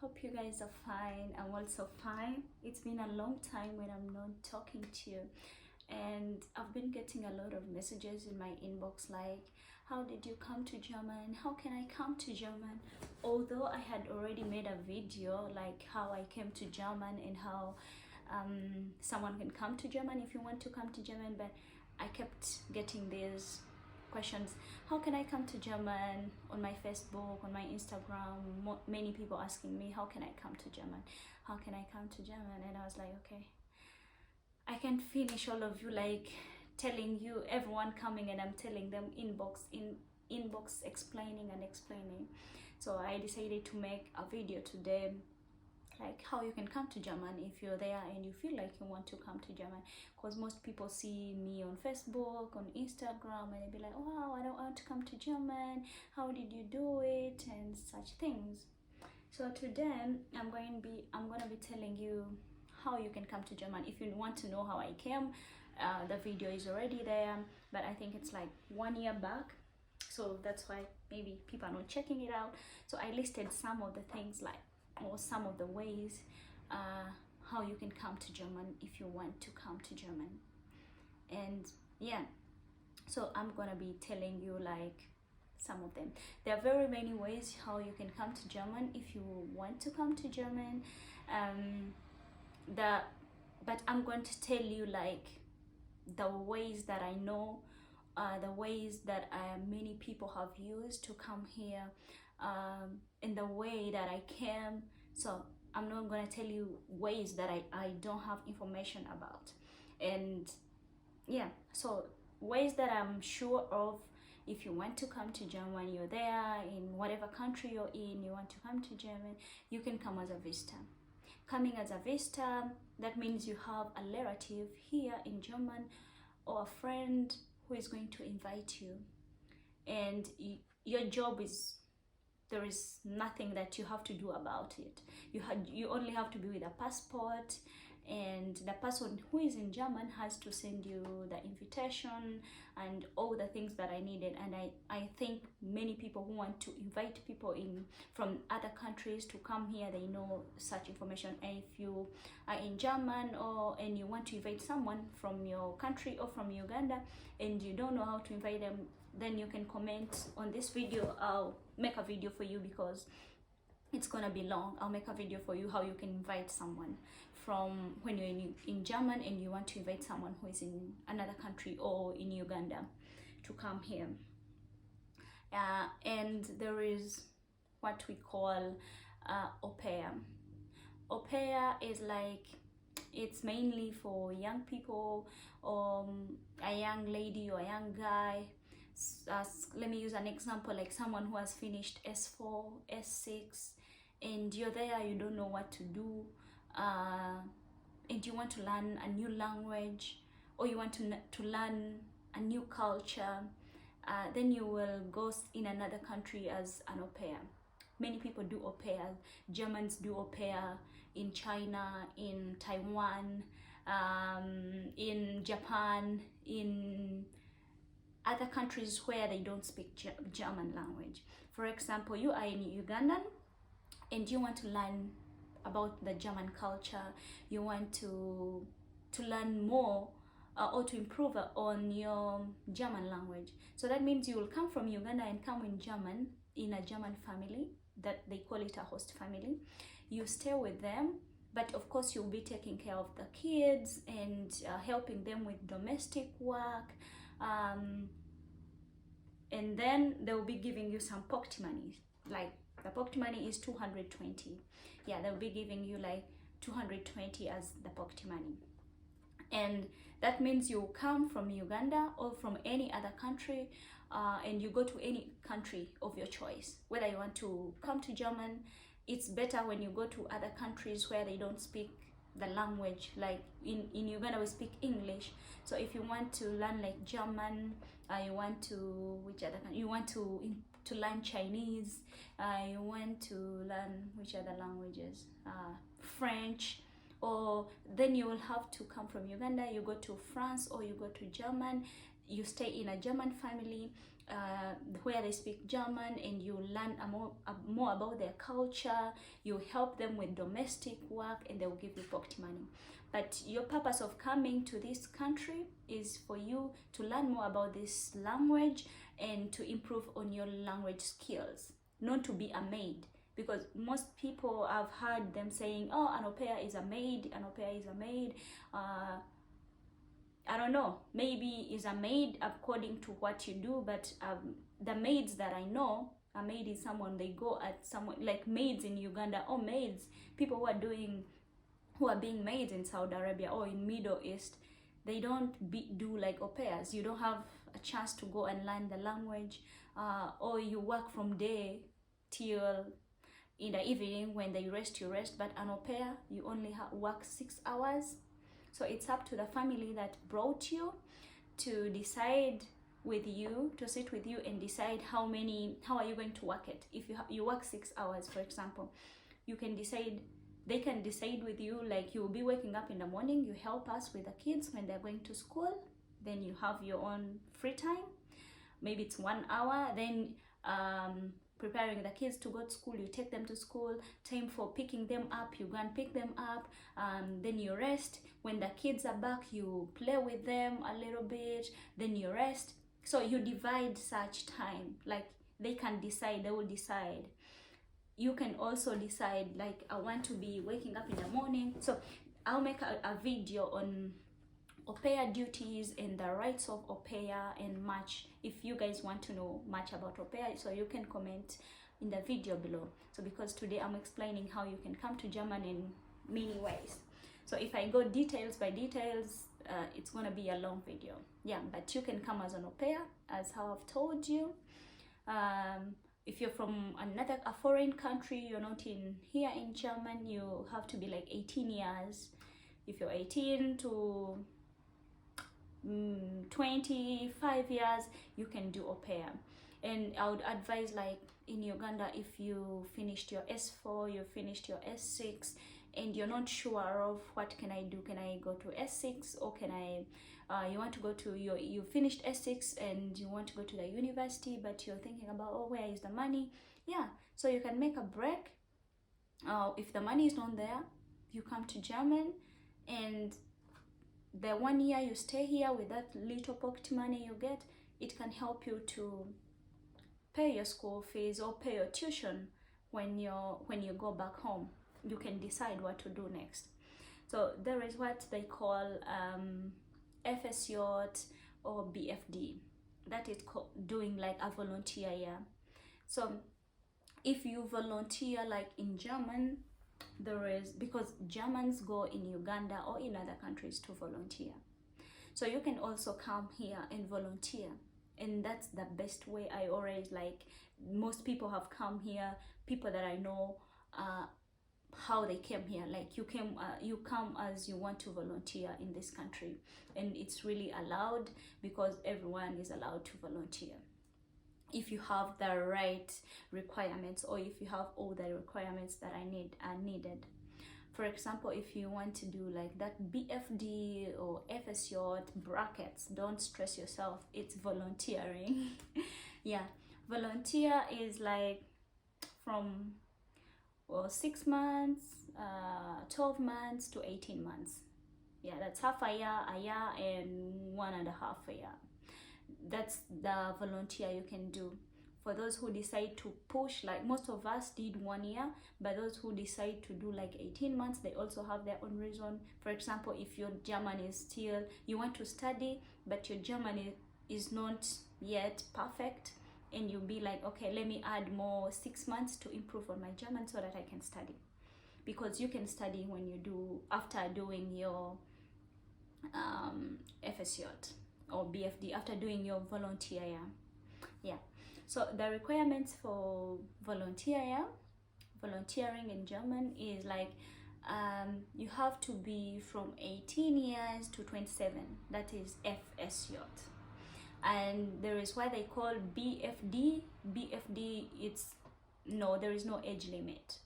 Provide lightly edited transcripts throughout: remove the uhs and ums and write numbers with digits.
Hope you guys are fine. I'm also fine. It's been a long time when I'm not talking to you, and I've been getting a lot of messages in my inbox like, how did you come to German? How can I come to German? Although I had already made a video like how I came to German and how someone can come to German if you want to come to German, but I kept getting these questions. How can I come to German? On my Facebook, on my Instagram, many people asking me, how can I come to German? How can I come to German? And I was like, okay, I can finish all of you like telling you everyone coming, and I'm telling them inbox explaining and explaining. So I decided to make a video today like how you can come to German if you're there and you feel like you want to come to German, because most people see me on Facebook, on Instagram, and they be like, oh wow, I don't want to come to German, how did you do it, and such things. So today I'm gonna be telling you how you can come to German. If you want to know how I came, the video is already there, but I think it's like 1 year back, so that's why maybe people are not checking it out. So I listed some of the things like, or some of the ways how you can come to German if you want to come to German. And yeah, so I'm gonna be telling you like some of them. There are very many ways how you can come to German if you want to come to German. But I'm going to tell you like the ways that I know, the ways that many people have used to come here, in the way that I came. So I'm not going to tell you ways that I don't have information about. And yeah, so ways that I'm sure of, if you want to come to Germany, you're there in whatever country you're in, you want to come to Germany, you can come as a visitor. Coming as a visitor, that means you have a relative here in Germany or a friend who is going to invite you, and your job is, there is nothing that you have to do about it. You only have to be with a passport, and the person who is in German has to send you the invitation and all the things that I needed. And I think many people who want to invite people in from other countries to come here, they know such information. And if you are in German and you want to invite someone from your country or from Uganda and you don't know how to invite them, then you can comment on this video. I'll make a video for you because it's gonna be long. I'll make a video for you how you can invite someone from when you're in German and you want to invite someone who is in another country or in Uganda to come here. And there is what we call au pair. Au pair is like, it's mainly for young people, or a young lady or a young guy. Let me use an example, like someone who has finished S4, S6, and you're there, you don't know what to do, and you want to learn a new language, or you want to learn a new culture, then you will go in another country as an au pair. Many people do au pair. Germans do au pair in China, in Taiwan, in Japan, in other countries where they don't speak German language. For example, you are in Ugandan and you want to learn about the German culture, you want to learn more or to improve on your German language. So that means you will come from Uganda and come in German, in a German family, that they call it a host family. You stay with them, but of course you'll be taking care of the kids and helping them with domestic work, and then they'll be giving you some pocket money. Like the pocket money is 220. Yeah, they'll be giving you like 220 as the pocket money. And that means you come from Uganda or from any other country, and you go to any country of your choice. Whether you want to come to German, it's better when you go to other countries where they don't speak the language. Like in Uganda we speak English, so if you want to learn like German, you want to, which other country? You want to learn Chinese, you want to learn which other languages, French, or then you will have to come from Uganda, you go to France or you go to German, you stay in a German family, where they speak German, and you learn more about their culture. You help them with domestic work, and they'll give you pocket money. But your purpose of coming to this country is for you to learn more about this language and to improve on your language skills, not to be a maid. Because most people, I've heard them saying, oh, an au pair is a maid, an au pair is a maid. I don't know, maybe is a maid according to what you do, but the maids that I know, a maid is someone, they go at someone, like maids in Uganda, or maids, people who are being maids in Saudi Arabia or in Middle East, they don't do like au pairs. You don't have a chance to go and learn the language, or you work from day till in the evening. When they rest, you rest. But an au pair, you only work 6 hours. So it's up to the family that brought you to decide with you, to sit with you and decide how are you going to work it. If you work 6 hours, for example, you can decide, they can decide with you, like you'll be waking up in the morning, you help us with the kids when they're going to school, then you have your own free time, maybe it's 1 hour, then preparing the kids to go to school, you take them to school, time for picking them up, you go and pick them up, then you rest. When the kids are back, you play with them a little bit, then you rest. So you divide such time, like they can decide, they will decide. You can also decide, like, I want to be waking up in the morning. So I'll make a video on au pair duties and the rights of au pair and much. If you guys want to know much about au pair, so you can comment in the video below. So because today I'm explaining how you can come to Germany in many ways. So if I go details by details, it's gonna be a long video. Yeah, but you can come as an au pair, as how I've told you. If you're from a foreign country, you're not here in Germany, you have to be like 18 years. If you're 18 to 25 years, you can do au pair. And I would advise, like in Uganda, if you finished your S4, you finished your S6, and you're not sure of what can I do, can I go to S6, or can I you want to go to you finished S6 and you want to go to the university, but you're thinking about, oh, where is the money? Yeah, so you can make a break. If the money is not there, you come to Germany, and the 1 year you stay here with that little pocket money you get, it can help you to pay your school fees or pay your tuition when you go back home. You can decide what to do next. So there is what they call FSJ or BFD. That is doing like a volunteer year. So if you volunteer like in German, there is, because Germans go in Uganda or in other countries to volunteer. So you can also come here and volunteer, and that's the best way. I always, like, most people have come here, people that I know, how they came here, like you come as you want to volunteer in this country, and it's really allowed because everyone is allowed to volunteer if you have the right requirements, or if you have all the requirements that are needed. For example, if you want to do like that BFD or FSJ brackets, don't stress yourself, it's volunteering. Yeah, volunteer is like from 6 months, 12 months to 18 months. Yeah, that's half a year, and 1.5 years. That's the volunteer you can do. For those who decide to push, like most of us did 1 year, but those who decide to do like 18 months, they also have their own reason. For example, if your German is still, you want to study, but your German is not yet perfect, and you'll be like, okay, let me add more 6 months to improve on my German so that I can study. Because you can study when you do, after doing your FSJ or BFD, after doing your volunteer year. Yeah, so the requirements for volunteering in German is like, you have to be from 18 years to 27, that is FSJ. And there is what they call BFD. It's no, there is no age limit,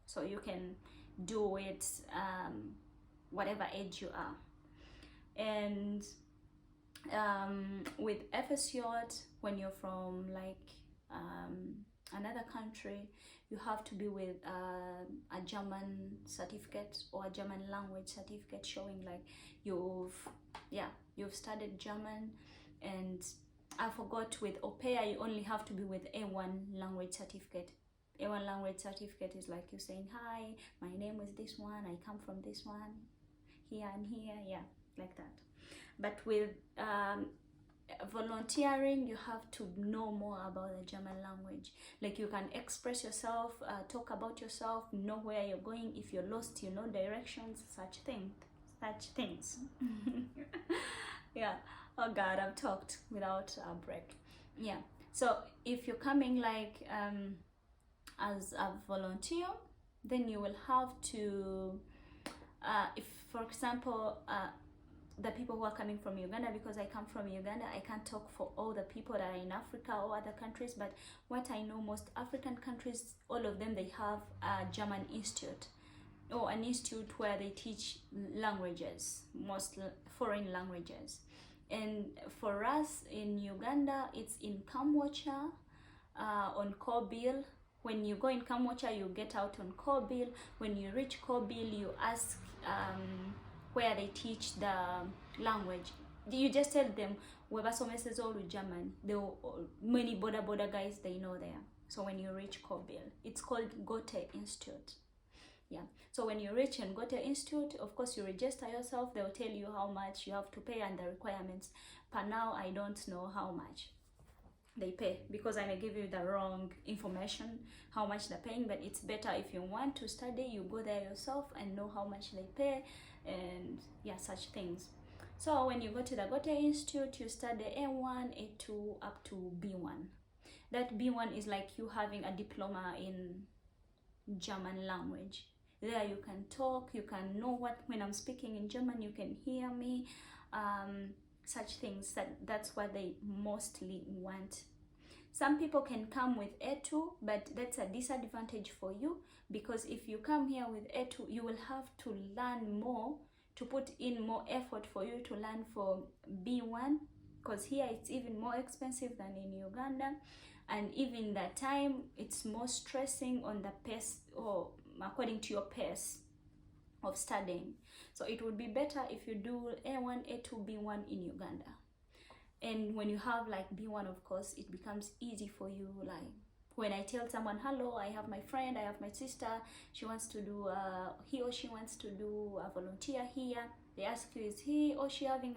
so you can do it whatever age you are. And With FSJ, when you're from like another country, you have to be with a German certificate or a German language certificate showing like you've studied German. And I forgot, with au pair you only have to be with A1 language certificate. A1 language certificate is like you saying, hi, my name is this one, I come from this one, here and here, yeah, like that. But with volunteering, you have to know more about the German language. Like you can express yourself, talk about yourself, know where you're going. If you're lost, you know directions, such things. Yeah. Oh God, I've talked without a break. Yeah. So if you're coming like as a volunteer, then you will have to, if for example, the people who are coming from Uganda, because I come from Uganda, I can't talk for all the people that are in Africa or other countries, but what I know, most African countries, all of them, they have a German institute, or an institute where they teach languages, most foreign languages. And for us in Uganda, it's in Kamwocha, on Kobil. When you go in Kamwocha, you get out on Kobil. When you reach Kobil, you ask where they teach the language. You just tell them webasomeseza all German. Many border guys, they know there. So when you reach Kobil, it's called Goethe Institute. Yeah. So when you reach in Goethe Institute, of course you register yourself. They'll tell you how much you have to pay and the requirements. But now I don't know how much they pay, because I may give you the wrong information how much they're paying. But it's better, if you want to study, you go there yourself and know how much they pay, and yeah, such things. So when you go to the Goethe Institute, you study A1, A2 up to B1. That B1 is like you having a diploma in German language. There you can talk, you can know what, when I'm speaking in German, you can hear me, such things. That's what they mostly want. Some people can come with A2, but that's a disadvantage for you, because if you come here with A2, you will have to learn more, to put in more effort for you to learn for B1, because here it's even more expensive than in Uganda. And even the time, it's more stressing on the pace, or according to your pace of studying. So it would be better if you do A1, A2, B1 in Uganda. And when you have like B1, of course, it becomes easy for you. Like when I tell someone, hello, I have my friend, I have my sister, she wants to do, he or she wants to do a volunteer here. They ask you, is he or she having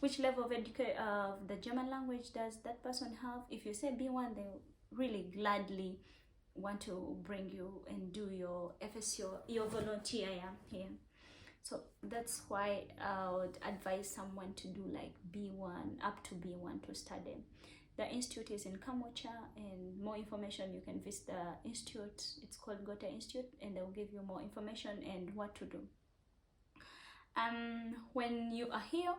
which level of the German language does that person have? If you say B1, they really gladly want to bring you and do your FSO, your volunteer here. So that's why I would advise someone to do like B1 up to B1 to study. The institute is in Kamwocha, and more information you can visit the institute. It's called Goethe Institute, and they'll give you more information and what to do. When you are here,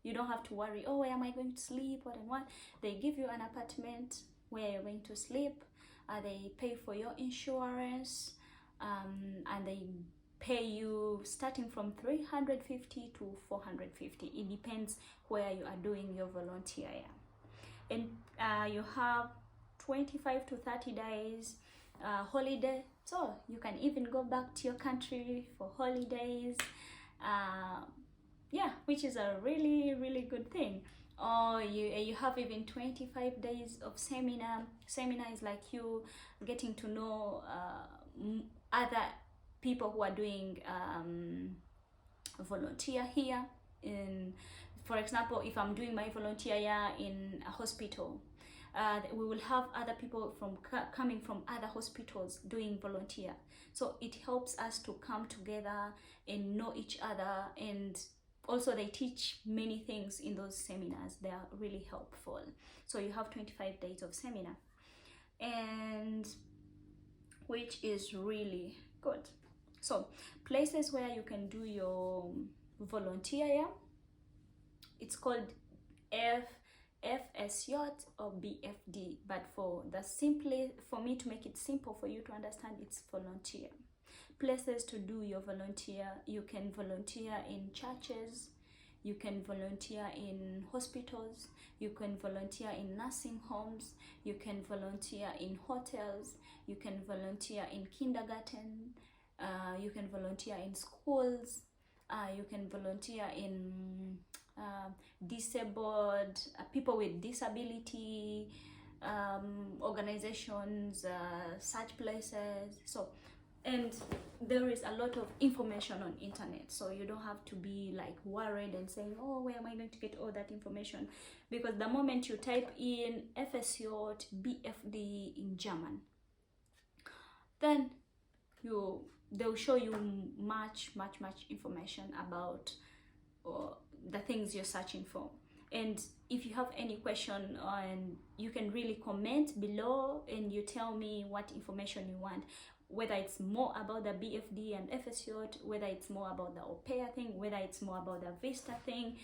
you don't have to worry, oh, where am I going to sleep, what and what. They give you an apartment where you're going to sleep. They pay for your insurance, and they pay you starting from 350 to 450. It depends where you are doing your volunteer. And you have 25 to 30 days holiday, so you can even go back to your country for holidays. Yeah, which is a really good thing. Or you have even 25 days of seminar. Seminar is like you getting to know other people who are doing volunteer here. For example, if I'm doing my volunteer here in a hospital, we will have other people coming from other hospitals doing volunteer. So it helps us to come together and know each other, and also they teach many things in those seminars. They are really helpful. So you have 25 days of seminar, and which is really good. So places where you can do your volunteer, it's called FSJ or BFD, but for me to make it simple for you to understand, it's volunteer. Places to do your volunteer, you can volunteer in churches, You can volunteer in hospitals, you can volunteer in nursing homes, you can volunteer in hotels, you can volunteer in kindergarten, you can volunteer in schools, you can volunteer in disabled people with disability organizations, such places. So, and there is a lot of information on internet, so you don't have to be like worried and saying, oh, where am I going to get all that information? Because the moment you type in FSJ BFD in German, then they'll show you much information about the things you're searching for. And if you have any question, and you can really comment below and you tell me what information you want, whether it's more about the BFD and FSJ, whether it's more about the au pair thing, whether it's more about the Vista thing.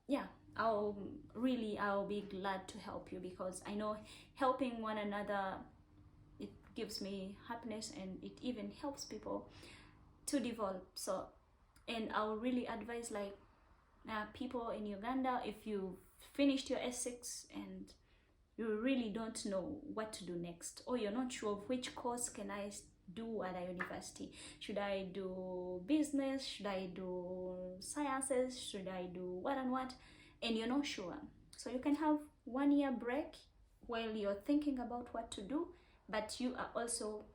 Yeah, I'll be glad to help you, because I know helping one another, it gives me happiness, and it even helps people to develop. So, and I'll really advise like people in Uganda, if you finished your S6 and you really don't know what to do next, or you're not sure of which course can I do at a university. Should I do business? Should I do sciences? Should I do what and what? And you're not sure. So you can have 1 year break while you're thinking about what to do, but you are also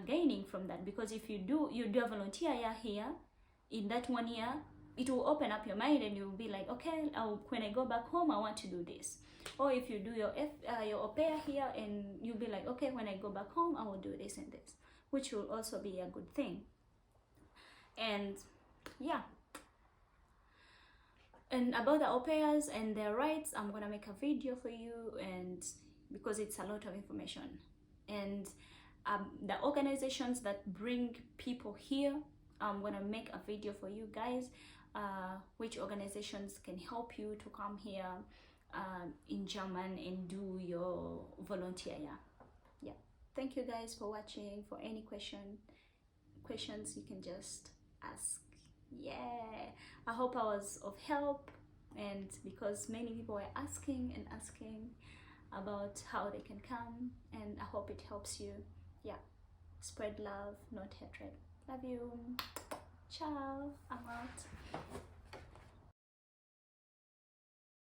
gaining from that, because if you do a volunteer year here, in that 1 year, it will open up your mind and you'll be like, okay, when I go back home, I want to do this. Or if you do your au pair here, and you'll be like, okay, when I go back home, I will do this and this, which will also be a good thing. And yeah, and about the au pairs and their rights, I'm gonna make a video for you, and because it's a lot of information. And the organizations that bring people here, I'm gonna make a video for you guys, which organizations can help you to come here in German and do your volunteer year. Yeah, thank you guys for watching. For any questions, you can just ask. Yeah, I hope I was of help, and because many people were asking about how they can come, and I hope it helps you. Yeah, spread love, not hatred. Love you. Ciao. I'm out.